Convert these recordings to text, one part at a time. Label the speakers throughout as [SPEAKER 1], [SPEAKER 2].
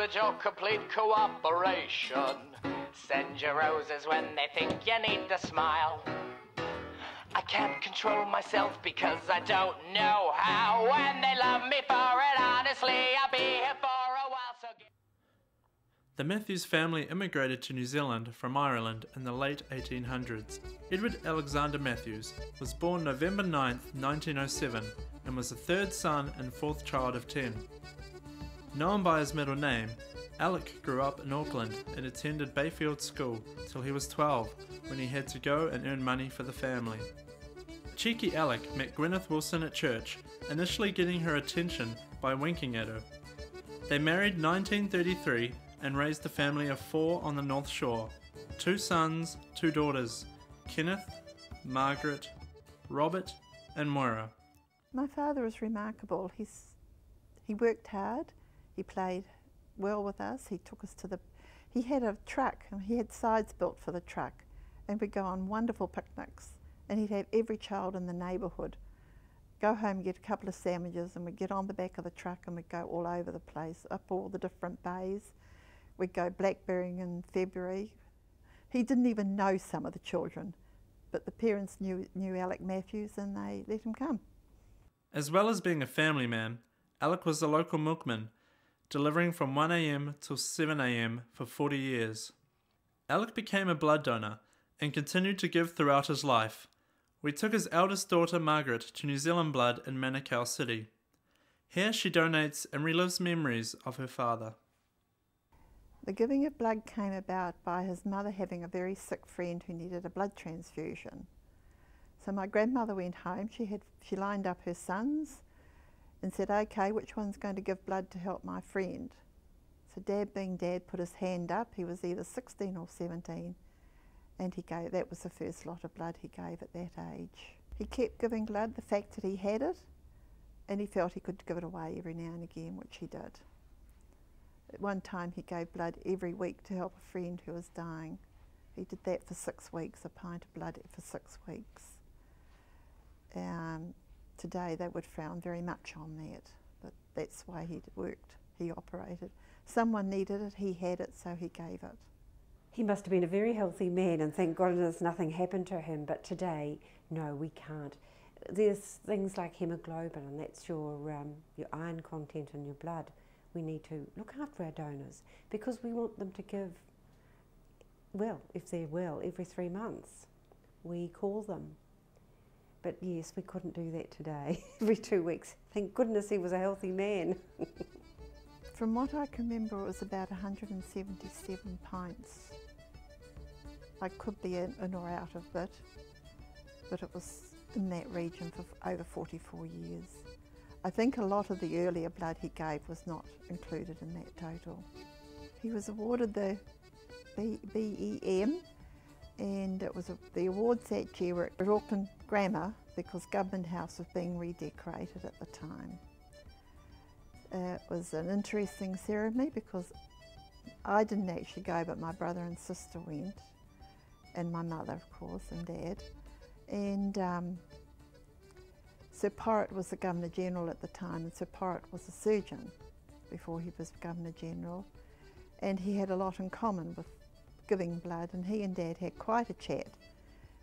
[SPEAKER 1] encourage your complete cooperation. Send your roses when they think you need to smile. I can't control myself because I don't know how. When they love me for it, honestly, I'll be here for a while, so...
[SPEAKER 2] The Matthews family immigrated to New Zealand from Ireland in the late 1800s. Edward Alexander Matthews was born November 9, 1907, and was the third son and fourth child of 10. Known by his middle name, Alec grew up in Auckland and attended Bayfield School till he was 12, when he had to go and earn money for the family. Cheeky Alec met Gwyneth Wilson at church, initially getting her attention by winking at her. They married in 1933 and raised a family of 4 on the North Shore, 2 sons, 2 daughters, Kenneth, Margaret, Robert and Moira.
[SPEAKER 3] My father was remarkable. He worked hard, he played well with us, he had a truck, and he had sides built for the truck, and we'd go on wonderful picnics, and he'd have every child in the neighbourhood go home and get a couple of sandwiches, and we'd get on the back of the truck and we'd go all over the place, up all the different bays. We'd go blackberrying in February. He didn't even know some of the children, but the parents knew Alec Matthews and they let him come.
[SPEAKER 2] As well as being a family man, Alec was the local milkman, delivering from 1 a.m. till 7 a.m. for 40 years. Alec became a blood donor and continued to give throughout his life. We took his eldest daughter Margaret to New Zealand Blood in Manukau City. Here she donates and relives memories of her father.
[SPEAKER 3] The giving of blood came about by his mother having a very sick friend who needed a blood transfusion. So my grandmother went home, she lined up her sons and said, okay, which one's going to give blood to help my friend? So Dad, being Dad, put his hand up. He was either 16 or 17, and that was the first lot of blood he gave at that age. He kept giving blood, the fact that he had it, and he felt he could give it away every now and again, which he did. At one time he gave blood every week to help a friend who was dying. He did that for 6 weeks, a pint of blood for 6 weeks. Today they would frown very much on that, but that's why he worked, he operated. Someone needed it, he had it, so he gave it.
[SPEAKER 4] He must have been a very healthy man, and thank goodness nothing happened to him, but today, no, we can't. There's things like hemoglobin, and that's your iron content in your blood. We need to look after our donors because we want them to give, well, if they're well, every 3 months. We call them. But yes, we couldn't do that today, every 2 weeks. Thank goodness he was a healthy man.
[SPEAKER 3] From what I can remember, it was about 177 pints. I could be in or out of it, but it was in that region for over 44 years. I think a lot of the earlier blood he gave was not included in that total. He was awarded the BEM, and it was the awards that year were at Auckland Grammar because Government House was being redecorated at the time. It was an interesting ceremony because I didn't actually go, but my brother and sister went, and my mother, of course, and Dad. And Sir Porritt was the Governor General at the time, and Sir Porritt was a surgeon before he was Governor General, and he had a lot in common with giving blood, and he and Dad had quite a chat.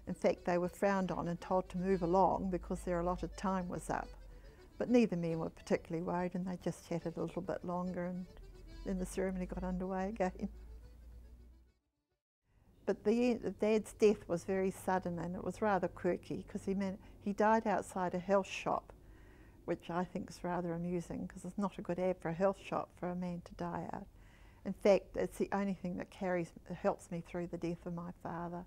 [SPEAKER 3] In fact, they were frowned on and told to move along because their allotted time was up. But neither men were particularly worried, and they just chatted a little bit longer, and then the ceremony got underway again. But Dad's death was very sudden, and it was rather quirky because he died outside a health shop, which I think is rather amusing because it's not a good ad for a health shop for a man to die out. In fact, it's the only thing that helps me through the death of my father,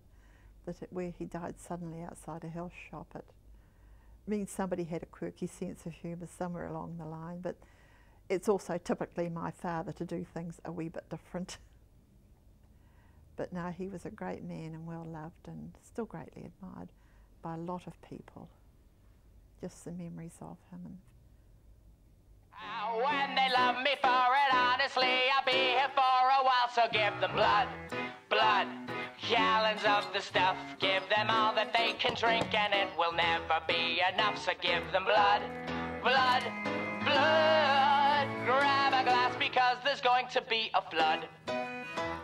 [SPEAKER 3] where he died suddenly outside a health shop. It means somebody had a quirky sense of humour somewhere along the line, but it's also typically my father to do things a wee bit different. But no, he was a great man and well loved and still greatly admired by a lot of people. Just the memories of him.
[SPEAKER 1] When they love me for it, honestly, I'll be here for a while. So give them blood, blood, gallons of the stuff. Give them all that they can drink, and it will never be enough. So give them blood, blood, blood. Grab a glass. because there's going to be a flood.